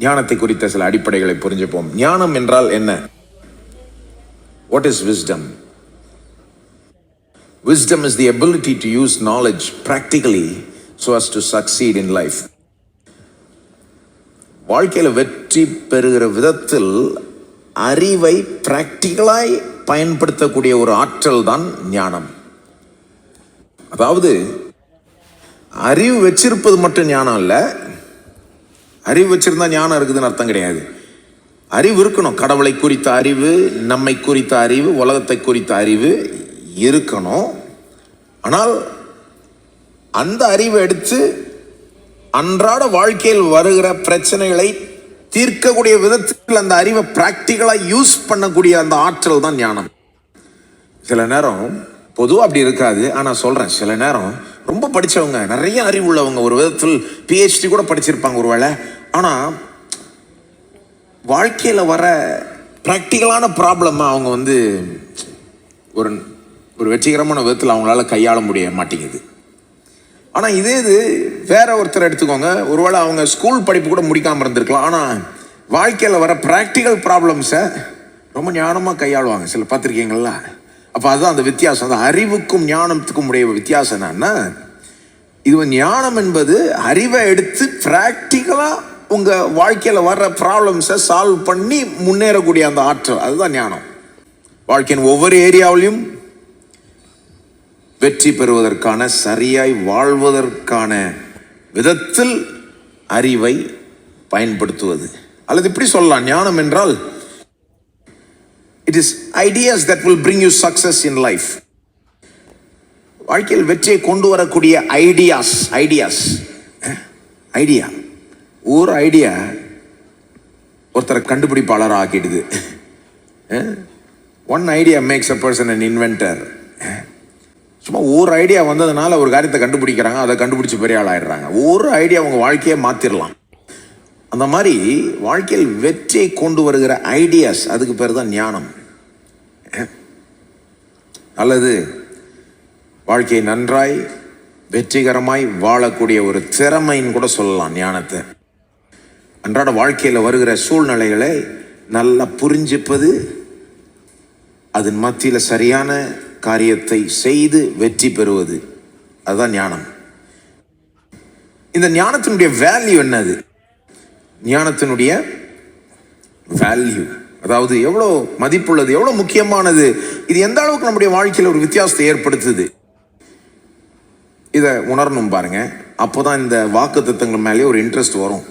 ஞானத்தை குறித்த சில அடிப்படைகளை புரிஞ்சுப்போம். ஞானம் என்றால் என்ன? What is wisdom? Wisdom is the ability to use knowledge practically so as to succeed in life. வாழ்க்கையில் வெற்றி பெறுகிற விதத்தில் அறிவை பிராக்டிகலாய் பயன்படுத்தக்கூடிய ஒரு ஆற்றல் தான் ஞானம். அதாவது அறிவு வச்சிருப்பது மட்டும் ஞானம் இல்லை. அறிவு வச்சிருந்தா ஞானம் இருக்குதுன்னு அர்த்தம் கிடையாது. அறிவு இருக்கணும். கடவுளை குறித்த அறிவு, நம்மை குறித்த அறிவு, உலகத்தை குறித்த அறிவு இருக்கணும். ஆனால் அந்த அறிவை எடுத்து அன்றாட வாழ்க்கையில் வருகிற பிரச்சனைகளை தீர்க்கக்கூடிய விதத்தில் அந்த அறிவை பிராக்டிகலாக யூஸ் பண்ணக்கூடிய அந்த ஆற்றல் தான் ஞானம். சில நேரம் பொதுவாக அப்படி இருக்காது. ஆனால் சொல்கிறேன், சில நேரம் ரொம்ப படித்தவங்க, நிறைய அறிவு உள்ளவங்க, ஒரு விதத்தில் PhD கூட படிச்சிருப்பாங்க ஒரு வேளை. ஆனால் வாழ்க்கையில் வர ப்ராக்டிக்கலான ப்ராப்ளம் அவங்க ஒரு ஒரு வெற்றிகரமான விதத்தில் அவங்களால கையாள முடிய மாட்டேங்குது. ஆனால் இது வேற ஒருத்தர் எடுத்துக்கோங்க, ஒருவேளை அவங்க ஸ்கூல் படிப்பு கூட முடிக்காமல் இருந்திருக்கலாம். ஆனால் வாழ்க்கையில் வர ப்ராக்டிக்கல் ப்ராப்ளம்ஸை ரொம்ப ஞானமாக கையாளுவாங்க. சில பார்த்துருக்கீங்களா? அப்போ அதுதான் அந்த வித்தியாசம். அந்த அறிவுக்கும் ஞானத்துக்கும் உடைய வித்தியாசம் என்னன்னா, இது ஞானம் என்பது அறிவை எடுத்து ப்ராக்டிக்கலாக உங்கள் வாழ்க்கையில் வர்ற ப்ராப்ளம்ஸை சால்வ் பண்ணி முன்னேறக்கூடிய அந்த ஆற்றல், அதுதான் ஞானம். வாழ்க்கையின் ஒவ்வொரு ஏரியாவிலையும் வெற்றி பெறுவதற்கான, சரியாய் வாழ்வதற்கான விதத்தில் அறிவை பயன்படுத்துவது. அல்லது இப்படி சொல்லலாம், ஞானம் என்றால் it is ideas that will bring you success in life. வாழ்க்கையில் வெற்றியை கொண்டு வரக்கூடிய ஐடியா ஒரு ஐடியா ஒருத்தரை கண்டுபிடிப்பாளர் ஆக்கிடுது. One idea makes a person an inventor. சும்மா ஒரு ஐடியா வந்ததுனால ஒரு காரியத்தை கண்டுபிடிக்கிறாங்க, அதை கண்டுபிடிச்சி பெரிய ஆள் ஆயிடுறாங்க. ஒரு ஐடியா உங்கள் வாழ்க்கையை மாற்றிடலாம். அந்த மாதிரி வாழ்க்கையில் வெற்றியை கொண்டு வருகிற ஐடியாஸ், அதுக்கு பேர் தான் ஞானம். அல்லது வாழ்க்கையை நன்றாய் வெற்றிகரமாய் வாழக்கூடிய ஒரு திறமைன்னு கூட சொல்லலாம் ஞானத்தை. அன்றாட வாழ்க்கையில் வருகிற சூழ்நிலைகளை நல்லா புரிஞ்சுப்பது, அதன் மத்தியில் சரியான காரியத்தை செய்து வெற்றி பெறுவது, அதுதான் ஞானம். இந்த ஞானத்தினுடைய வேல்யூ என்னது? ஞானத்தினுடைய வேல்யூ, அதாவது எவ்வளோ மதிப்புள்ளது, எவ்வளோ முக்கியமானது, இது எந்த அளவுக்கு நம்முடைய வாழ்க்கையில் ஒரு வித்தியாசத்தை ஏற்படுத்துது, இதை உணரணும் பாருங்க. அப்போதான் இந்த வாக்குத்தத்தங்கள் மேலே ஒரு இன்ட்ரெஸ்ட் வரும்.